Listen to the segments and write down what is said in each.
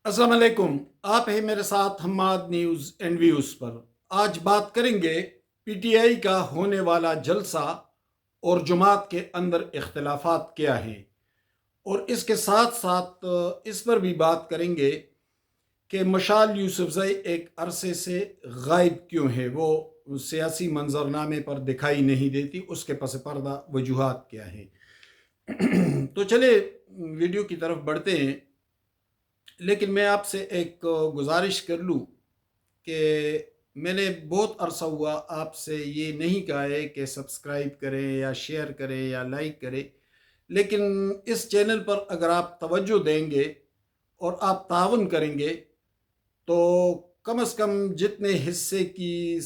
السلام علیکم، آپ ہیں میرے ساتھ حماد نیوز اینڈ ویوز پر۔ آج بات کریں گے پی ٹی آئی کا ہونے والا جلسہ اور جماعت کے اندر اختلافات کیا ہیں، اور اس کے ساتھ ساتھ اس پر بھی بات کریں گے کہ مشال یوسفزئی ایک عرصے سے غائب کیوں ہے، وہ سیاسی منظرنامے پر دکھائی نہیں دیتی، اس کے پس پردہ وجوہات کیا ہیں۔ تو چلے ویڈیو کی طرف بڑھتے ہیں، لیکن میں آپ سے ایک گزارش کر لوں کہ میں نے بہت عرصہ ہوا آپ سے یہ نہیں کہا ہے کہ سبسکرائب کریں یا شیئر کریں یا لائک کریں، لیکن اس چینل پر اگر آپ توجہ دیں گے اور آپ تعاون کریں گے تو کم از کم جتنے حصے کی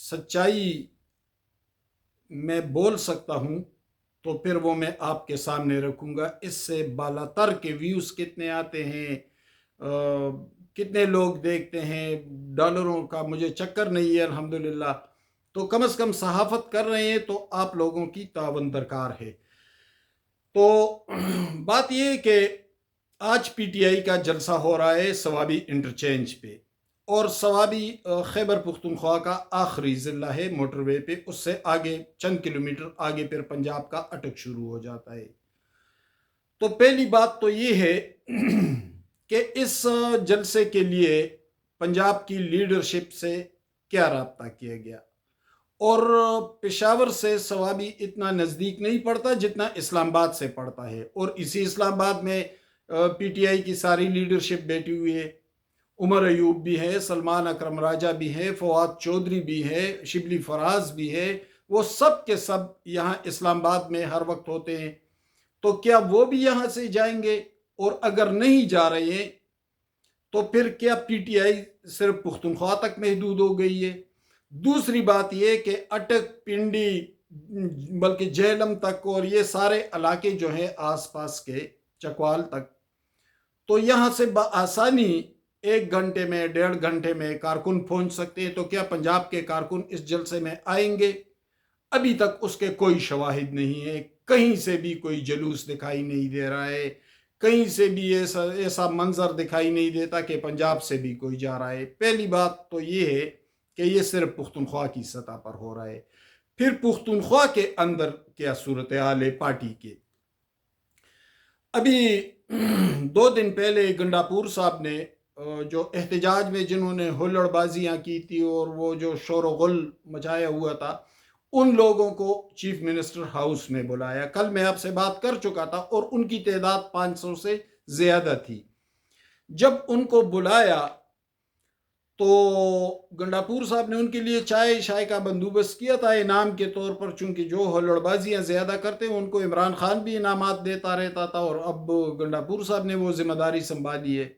سچائی میں بول سکتا ہوں تو پھر وہ میں آپ کے سامنے رکھوں گا۔ اس سے بالا تر کے ویوز کتنے آتے ہیں، کتنے لوگ دیکھتے ہیں، ڈالروں کا مجھے چکر نہیں ہے الحمدللہ، تو کم از کم صحافت کر رہے ہیں تو آپ لوگوں کی تعاون درکار ہے۔ تو بات یہ ہے کہ آج پی ٹی آئی کا جلسہ ہو رہا ہے سوابی انٹرچینج پہ، اور سوابی خیبر پختونخوا کا آخری ضلع ہے موٹر وے پہ، اس سے آگے چند کلومیٹر آگے پھر پنجاب کا اٹک شروع ہو جاتا ہے۔ تو پہلی بات تو یہ ہے کہ اس جلسے کے لیے پنجاب کی لیڈرشپ سے کیا رابطہ کیا گیا، اور پشاور سے سوابی اتنا نزدیک نہیں پڑتا جتنا اسلام آباد سے پڑتا ہے، اور اسی اسلام آباد میں پی ٹی آئی کی ساری لیڈرشپ بیٹھی ہوئی ہے۔ عمر ایوب بھی ہے، سلمان اکرم راجہ بھی ہے، فواد چودھری بھی ہے، شبلی فراز بھی ہے، وہ سب کے سب یہاں اسلام آباد میں ہر وقت ہوتے ہیں۔ تو کیا وہ بھی یہاں سے جائیں گے؟ اور اگر نہیں جا رہے ہیں تو پھر کیا پی ٹی آئی صرف پختونخوا تک محدود ہو گئی ہے؟ دوسری بات یہ کہ اٹک، پنڈی، بلکہ جہلم تک اور یہ سارے علاقے جو ہیں آس پاس کے چکوال تک، تو یہاں سے بآسانی 1 گھنٹے میں 1.5 گھنٹے میں کارکن پہنچ سکتے ہیں۔ تو کیا پنجاب کے کارکن اس جلسے میں آئیں گے؟ ابھی تک اس کے کوئی شواہد نہیں ہے، کہیں سے بھی کوئی جلوس دکھائی نہیں دے رہا ہے، کہیں سے بھی ایسا منظر دکھائی نہیں دیتا کہ پنجاب سے بھی کوئی جا رہا ہے۔ پہلی بات تو یہ ہے کہ یہ صرف پختونخوا کی سطح پر ہو رہا ہے۔ پھر پختونخوا کے اندر کیا صورتحال ہے پارٹی کے؟ ابھی 2 دن پہلے گنڈاپور صاحب نے جو احتجاج میں جنہوں نے ہلڑ بازیاں کی تھی اور وہ جو شور و غل مچایا ہوا تھا، ان لوگوں کو چیف منسٹر ہاؤس میں بلایا۔ کل میں آپ سے بات کر چکا تھا، اور ان کی تعداد 500 سے زیادہ تھی۔ جب ان کو بلایا تو گنڈاپور صاحب نے ان کے لیے چائے شائے کا بندوبست کیا تھا انعام کے طور پر، چونکہ جو ہلڑ بازیاں زیادہ کرتے ہیں ان کو عمران خان بھی انعامات دیتا رہتا تھا، اور اب گنڈاپور صاحب نے وہ ذمہ داری سنبھالی ہے۔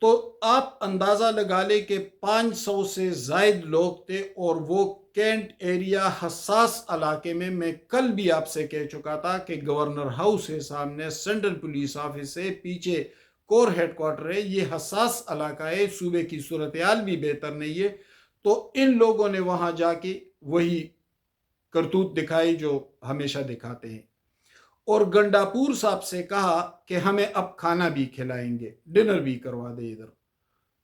تو آپ اندازہ لگا لیں کہ 500 سے زائد لوگ تھے، اور وہ کینٹ ایریا حساس علاقے میں کل بھی آپ سے کہہ چکا تھا کہ گورنر ہاؤس کے سامنے سینٹرل پولیس آفس سے پیچھے کور ہیڈ کوارٹر ہے، یہ حساس علاقہ ہے، صوبے کی صورتحال بھی بہتر نہیں ہے۔ تو ان لوگوں نے وہاں جا کے وہی کرتوت دکھائی جو ہمیشہ دکھاتے ہیں، اور گنڈاپور صاحب سے کہا کہ ہمیں اب کھانا بھی کھلائیں گے، ڈنر بھی کروا دے ادھر۔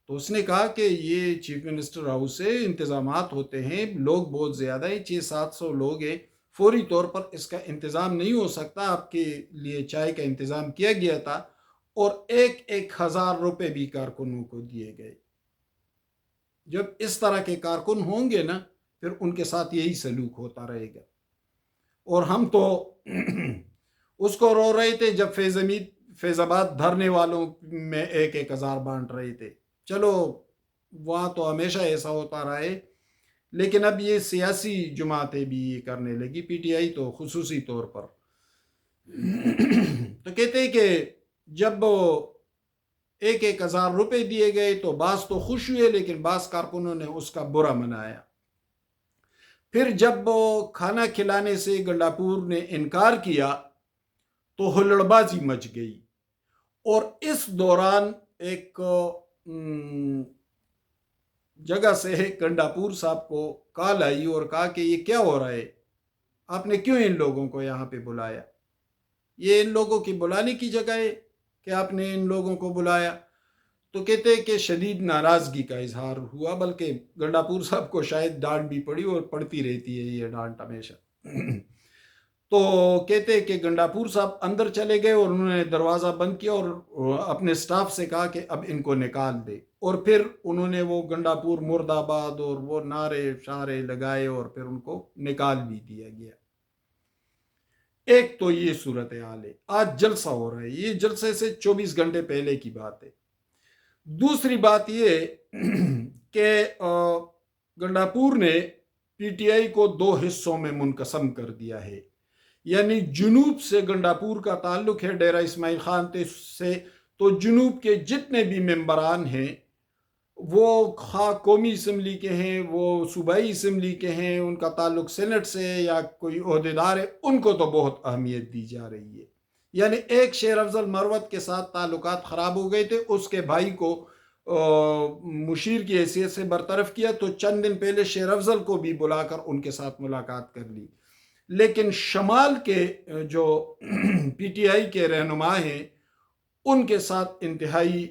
تو اس نے کہا کہ یہ چیف منسٹر ہاؤس سے انتظامات ہوتے ہیں، لوگ بہت زیادہ ہیں، 600-700 لوگ ہیں، فوری طور پر اس کا انتظام نہیں ہو سکتا، آپ کے لیے چائے کا انتظام کیا گیا تھا، اور 1,000 روپے بھی کارکنوں کو دیے گئے۔ جب اس طرح کے کارکن ہوں گے نا، پھر ان کے ساتھ یہی سلوک ہوتا رہے گا۔ اور ہم تو اس کو رو رہے تھے جب فیض آباد دھرنے والوں میں 1,000 بانٹ رہے تھے۔ چلو وہاں تو ہمیشہ ایسا ہوتا رہا ہے، لیکن اب یہ سیاسی جماعتیں بھی یہ کرنے لگی، پی ٹی آئی تو خصوصی طور پر۔ تو کہتے ہیں کہ جب 1,000 روپے دیے گئے تو بعض تو خوش ہوئے، لیکن بعض کارکنوں نے اس کا برا منایا۔ پھر جب کھانا کھلانے سے گنڈاپور نے انکار کیا تو ہلڑ بازی مچ گئی، اور اس دوران ایک جگہ سے گنڈاپور صاحب کو کال آئی اور کہا کہ یہ کیا ہو رہا ہے، آپ نے کیوں ان لوگوں کو یہاں پہ بلایا؟ یہ ان لوگوں کی بلانے کی جگہ ہے؟ کہ آپ نے ان لوگوں کو بلایا؟ تو کہتے کہ شدید ناراضگی کا اظہار ہوا، بلکہ گنڈاپور صاحب کو شاید ڈانٹ بھی پڑی اور پڑتی رہتی ہے یہ ڈانٹ ہمیشہ۔ تو کہتے کہ گنڈاپور صاحب اندر چلے گئے اور انہوں نے دروازہ بند کیا اور اپنے سٹاف سے کہا کہ اب ان کو نکال دے، اور پھر انہوں نے وہ گنڈاپور مرد آباد اور وہ نعرے شعرے لگائے اور پھر ان کو نکال بھی دیا گیا۔ ایک تو یہ صورتحال ہے، آج جلسہ ہو رہا ہے، یہ جلسے سے 24 گھنٹے پہلے کی بات ہے۔ دوسری بات یہ کہ گنڈاپور نے پی ٹی آئی کو 2 حصوں میں منقسم کر دیا ہے، یعنی جنوب سے گنڈاپور کا تعلق ہے ڈیرہ اسماعیل خان سے، تو جنوب کے جتنے بھی ممبران ہیں وہ خواہ قومی اسمبلی کے ہیں، وہ صوبائی اسمبلی کے ہیں، ان کا تعلق سینٹ سے یا کوئی عہدیدار ہے، ان کو تو بہت اہمیت دی جا رہی ہے۔ یعنی ایک شیر افضل مروت کے ساتھ تعلقات خراب ہو گئے تھے، اس کے بھائی کو مشیر کی حیثیت سے برطرف کیا، تو چند دن پہلے شیر افضل کو بھی بلا کر ان کے ساتھ ملاقات کر لی۔ لیکن شمال کے جو پی ٹی آئی کے رہنما ہیں ان کے ساتھ انتہائی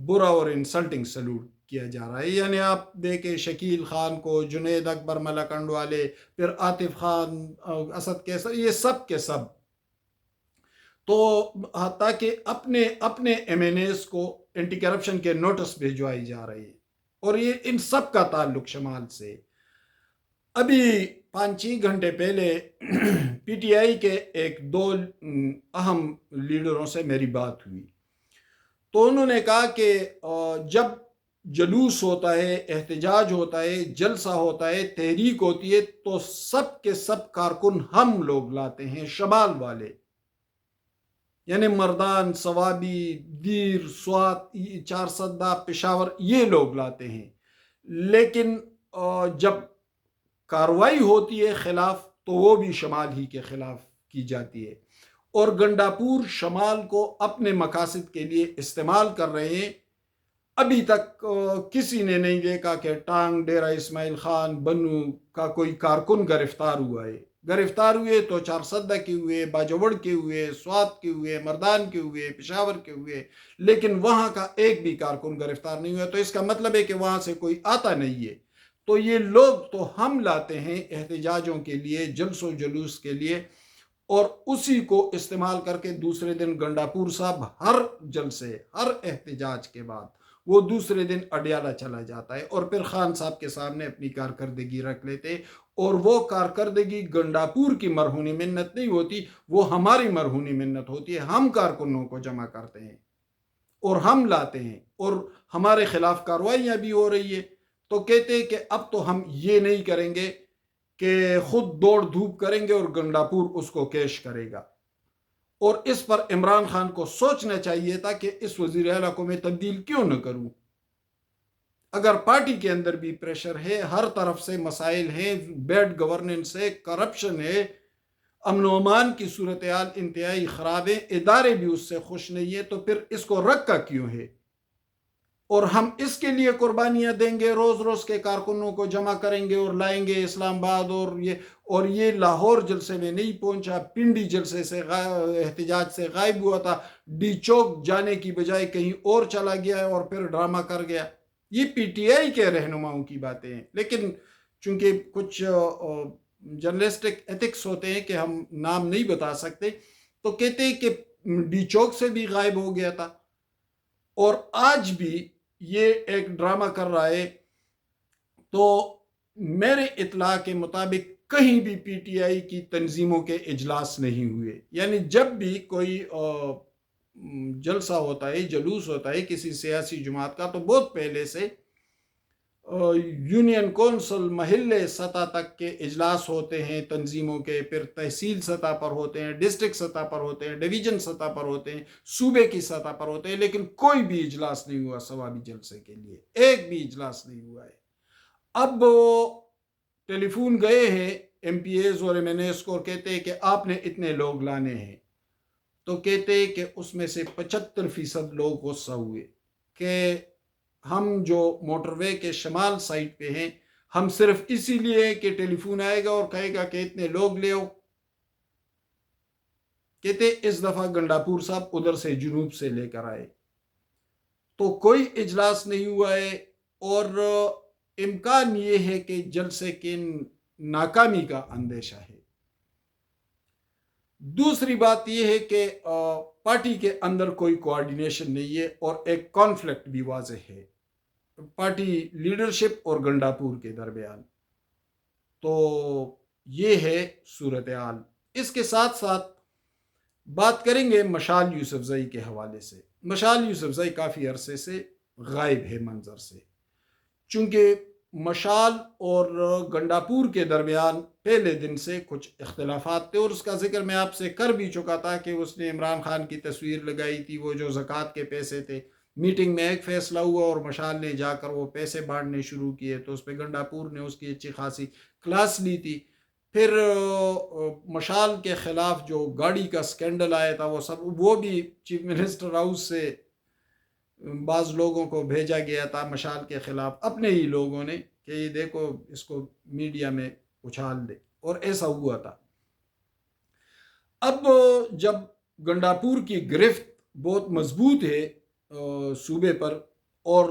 برا اور انسلٹنگ سلوٹ کیا جا رہا ہے۔ یعنی آپ دیکھیں شکیل خان کو، جنید اکبر ملکنڈ والے، پھر عاطف خان، اسد کیسر، یہ سب کے سب، تو حتیٰ کہ اپنے ایم این ایز کو اینٹی کرپشن کے نوٹس بھیجوائی جا رہی ہے، اور یہ ان سب کا تعلق شمال سے۔ ابھی 5-6 گھنٹے پہلے پی ٹی آئی کے 2 اہم لیڈروں سے میری بات ہوئی، تو انہوں نے کہا کہ جب جلوس ہوتا ہے، احتجاج ہوتا ہے، جلسہ ہوتا ہے، تحریک ہوتی ہے، تو سب کے سب کارکن ہم لوگ لاتے ہیں، شمال والے، یعنی مردان، سوابی، دیر، سوات، چارسدہ، پشاور، یہ لوگ لاتے ہیں۔ لیکن جب کاروائی ہوتی ہے خلاف، تو وہ بھی شمال ہی کے خلاف کی جاتی ہے، اور گنڈاپور شمال کو اپنے مقاصد کے لیے استعمال کر رہے ہیں۔ ابھی تک کسی نے نہیں دیکھا کہ ٹانگ ڈیرہ اسماعیل خان بنو کا کوئی کارکن گرفتار ہوا ہے۔ گرفتار ہوئے تو چارسدہ کے ہوئے، باجوڑ کے ہوئے، سوات کے ہوئے، مردان کے ہوئے، پشاور کے ہوئے، لیکن وہاں کا ایک بھی کارکن گرفتار نہیں ہوا، تو اس کا مطلب ہے کہ وہاں سے کوئی آتا نہیں ہے۔ تو یہ لوگ تو ہم لاتے ہیں احتجاجوں کے لیے، جلس و جلوس کے لیے، اور اسی کو استعمال کر کے دوسرے دن گنڈاپور صاحب ہر جلسے، ہر احتجاج کے بعد وہ دوسرے دن اڈیالہ چلا جاتا ہے، اور پھر خان صاحب کے سامنے اپنی کارکردگی رکھ لیتے، اور وہ کارکردگی گنڈاپور کی مرہونی منت نہیں ہوتی، وہ ہماری مرہونی منت ہوتی ہے۔ ہم کارکنوں کو جمع کرتے ہیں اور ہم لاتے ہیں، اور ہمارے خلاف کارروائیاں بھی ہو رہی ہے۔ تو کہتے ہیں کہ اب تو ہم یہ نہیں کریں گے کہ خود دوڑ دھوپ کریں گے اور گنڈاپور اس کو کیش کرے گا، اور اس پر عمران خان کو سوچنا چاہیے تھا کہ اس وزیر اعلیٰ کو میں تبدیل کیوں نہ کروں۔ اگر پارٹی کے اندر بھی پریشر ہے، ہر طرف سے مسائل ہیں، بیڈ گورننس ہے، کرپشن ہے، امن و امان کی صورتحال انتہائی خراب ہے، ادارے بھی اس سے خوش نہیں ہے، تو پھر اس کو رکھا کیوں ہے؟ اور ہم اس کے لیے قربانیاں دیں گے، روز روز کے کارکنوں کو جمع کریں گے اور لائیں گے اسلام آباد، اور یہ لاہور جلسے میں نہیں پہنچا، پنڈی جلسے سے احتجاج سے غائب ہوا تھا، ڈی چوک جانے کی بجائے کہیں اور چلا گیا ہے اور پھر ڈرامہ کر گیا۔ یہ پی ٹی آئی کے رہنماؤں کی باتیں ہیں، لیکن چونکہ کچھ جرنلسٹک ایتھکس ہوتے ہیں کہ ہم نام نہیں بتا سکتے، تو کہتے ہیں کہ ڈی چوک سے بھی غائب ہو گیا تھا، اور آج بھی یہ ایک ڈرامہ کر رہا ہے۔ تو میرے اطلاع کے مطابق کہیں بھی پی ٹی آئی کی تنظیموں کے اجلاس نہیں ہوئے، یعنی جب بھی کوئی جلسہ ہوتا ہے، جلوس ہوتا ہے کسی سیاسی جماعت کا، تو بہت پہلے سے یونین کونسل محلے سطح تک کے اجلاس ہوتے ہیں تنظیموں کے، پھر تحصیل سطح پر ہوتے ہیں، ڈسٹرکٹ سطح پر ہوتے ہیں، ڈویژن سطح پر ہوتے ہیں، صوبے کی سطح پر ہوتے ہیں، لیکن کوئی بھی اجلاس نہیں ہوا ثوابی جلسے کے لیے، ایک بھی اجلاس نہیں ہوا ہے۔ اب وہ ٹیلی فون گئے ہیں ایم پی ایز اور ایم این ایز کو، کہتے ہیں کہ آپ نے اتنے لوگ لانے ہیں، تو کہتے ہیں کہ اس میں سے 75% لوگ غصہ ہوئے کہ ہم جو موٹر وے کے شمال سائٹ پہ ہیں، ہم صرف اسی لیے کہ ٹیلی فون آئے گا اور کہے گا کہ اتنے لوگ لے آؤ، کہتے اس دفعہ گنڈاپور صاحب ادھر سے جنوب سے لے کر آئے، تو کوئی اجلاس نہیں ہوا ہے، اور امکان یہ ہے کہ جلسے کی ناکامی کا اندیشہ ہے۔ دوسری بات یہ ہے کہ پارٹی کے اندر کوئی کوآرڈینیشن نہیں ہے، اور ایک کانفلکٹ بھی واضح ہے پارٹی لیڈرشپ اور گنڈاپور کے درمیان۔ تو یہ ہے صورتحال۔ اس کے ساتھ ساتھ بات کریں گے مشال یوسفزئی کے حوالے سے۔ مشال یوسفزئی کافی عرصے سے غائب ہے منظر سے، چونکہ مشال اور گنڈاپور کے درمیان پہلے دن سے کچھ اختلافات تھے، اور اس کا ذکر میں آپ سے کر بھی چکا تھا کہ اس نے عمران خان کی تصویر لگائی تھی، وہ جو زکوٰۃ کے پیسے تھے۔ میٹنگ میں ایک فیصلہ ہوا اور مشال نے جا کر وہ پیسے بانٹنے شروع کیے، تو اس پہ گنڈاپور نے اس کی اچھی خاصی کلاس لی تھی۔ پھر مشال کے خلاف جو گاڑی کا سکینڈل آیا تھا، وہ بھی چیف منسٹر ہاؤس سے بعض لوگوں کو بھیجا گیا تھا مشال کے خلاف، اپنے ہی لوگوں نے، کہ یہ دیکھو اس کو میڈیا میں اچھال دے، اور ایسا ہوا تھا۔ اب جب گنڈاپور کی گرفت بہت مضبوط ہے صوبے پر، اور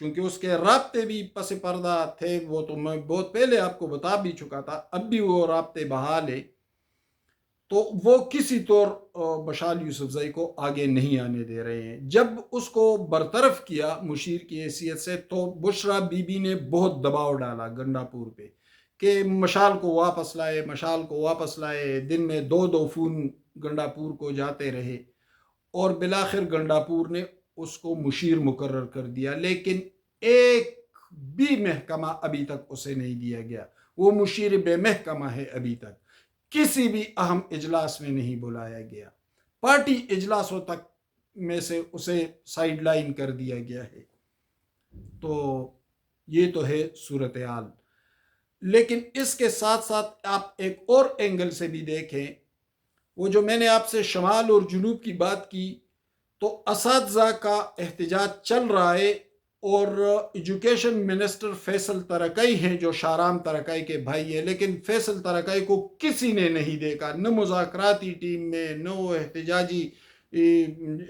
چونکہ اس کے رابطے بھی پس پردہ تھے، وہ تو میں بہت پہلے آپ کو بتا بھی چکا تھا، اب بھی وہ رابطے بحال ہے، تو وہ کسی طور مشال یوسفزئی کو آگے نہیں آنے دے رہے ہیں۔ جب اس کو برطرف کیا مشیر کی حیثیت سے، تو بشرا بی بی نے بہت دباؤ ڈالا گنڈاپور پہ کہ مشال کو واپس لائے، مشال کو واپس لائے۔ دن میں 2 فون گنڈاپور کو جاتے رہے، اور بالآخر گنڈاپور نے اس کو مشیر مقرر کر دیا، لیکن ایک بھی محکمہ ابھی تک اسے نہیں دیا گیا۔ وہ مشیر بے محکمہ ہے، ابھی تک کسی بھی اہم اجلاس میں نہیں بلایا گیا، پارٹی اجلاسوں تک میں سے اسے سائیڈ لائن کر دیا گیا ہے۔ تو یہ تو ہے صورتحال۔ لیکن اس کے ساتھ ساتھ آپ ایک اور اینگل سے بھی دیکھیں، وہ جو میں نے آپ سے شمال اور جنوب کی بات کی، تو اساتذہ کا احتجاج چل رہا ہے، اور ایجوکیشن منسٹر فیصل ترکئی ہیں جو شاہرام ترکئی کے بھائی ہیں، لیکن فیصل ترکئی کو کسی نے نہیں دیکھا، نہ مذاکراتی ٹیم میں، نہ وہ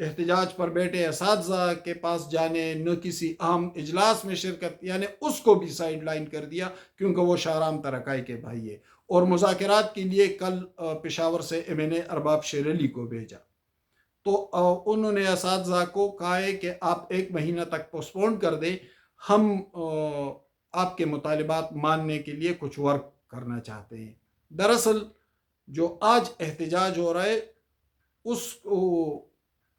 احتجاج پر بیٹھے اساتذہ کے پاس جانے، نہ کسی اہم اجلاس میں شرکت، یعنی اس کو بھی سائیڈ لائن کر دیا، کیونکہ وہ شاہرام ترکئی کے بھائی ہے۔ اور مذاکرات کے لیے کل پشاور سے MNA ارباب شیر علی کو بھیجا، تو انہوں نے اساتذہ کو کہا ہے کہ آپ 1 مہینہ تک پوسٹپون کر دیں، ہم آپ کے مطالبات ماننے کے لیے کچھ ورک کرنا چاہتے ہیں۔ دراصل جو آج احتجاج ہو رہا ہے،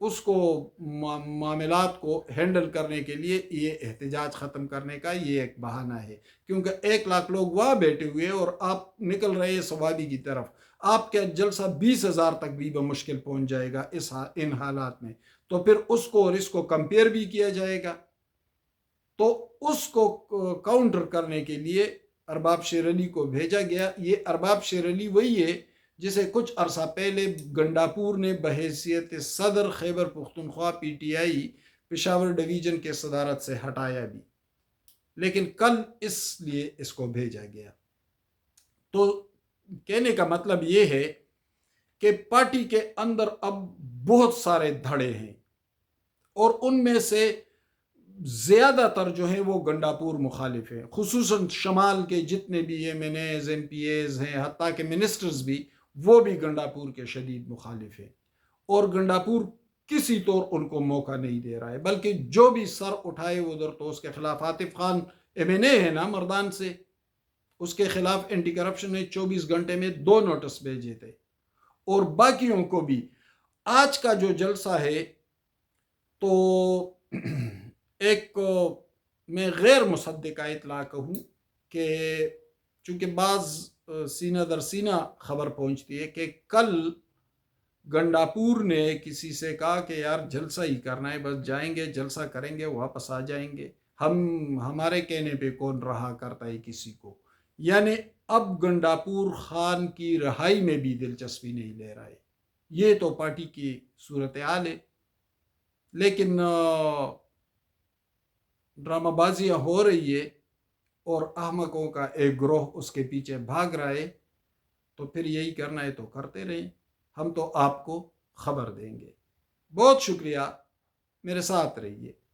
اس کو معاملات کو ہینڈل کرنے کے لیے یہ احتجاج ختم کرنے کا یہ ایک بہانہ ہے، کیونکہ 1 لاکھ لوگ وہاں بیٹھے ہوئے اور آپ نکل رہے ہیں سوابی کی طرف، آپ کا جلسہ 20,000 تک بھی بمشکل پہنچ جائے گا ان حالات میں، تو پھر اس کو اور اس کو کمپیئر بھی کیا جائے گا۔ تو اس کو کاؤنٹر کرنے کے لیے ارباب شیر علی کو بھیجا گیا۔ یہ ارباب شیر علی وہی ہے جسے کچھ عرصہ پہلے گنڈاپور نے بحیثیت صدر خیبر پختونخوا PTI پشاور ڈویژن کے صدارت سے ہٹایا بھی، لیکن کل اس لیے اس کو بھیجا گیا۔ تو کہنے کا مطلب یہ ہے کہ پارٹی کے اندر اب بہت سارے دھڑے ہیں، اور ان میں سے زیادہ تر جو ہیں وہ گنڈاپور مخالف ہیں، خصوصاً شمال کے جتنے بھی MNAs MPAs ہیں، حتیٰ کہ منسٹرز بھی، وہ بھی گنڈاپور کے شدید مخالف ہیں، اور گنڈاپور کسی طور ان کو موقع نہیں دے رہا ہے، بلکہ جو بھی سر اٹھائے ادھر تو اس کے خلاف عاطف خان MNA ہے نا مردان سے، اس کے خلاف اینٹی کرپشن نے 24 گھنٹے میں 2 نوٹس بھیجے تھے، اور باقیوں کو بھی۔ آج کا جو جلسہ ہے تو ایک میں غیر مصدقہ اطلاع کہوں کہ چونکہ بعض سینہ در سینہ خبر پہنچتی ہے کہ کل گنڈاپور نے کسی سے کہا کہ یار جلسہ ہی کرنا ہے، بس جائیں گے جلسہ کریں گے واپس آ جائیں گے، ہمارے کہنے پہ کون رہا کرتا ہے کسی کو۔ یعنی اب گنڈاپور خان کی رہائی میں بھی دلچسپی نہیں لے رہا ہے۔ یہ تو پارٹی کی صورتحال ہے، لیکن ڈرامہ بازیاں ہو رہی ہے اور احمقوں کا ایک گروہ اس کے پیچھے بھاگ رہا ہے، تو پھر یہی کرنا ہے تو کرتے رہیں۔ ہم تو آپ کو خبر دیں گے۔ بہت شکریہ، میرے ساتھ رہیے۔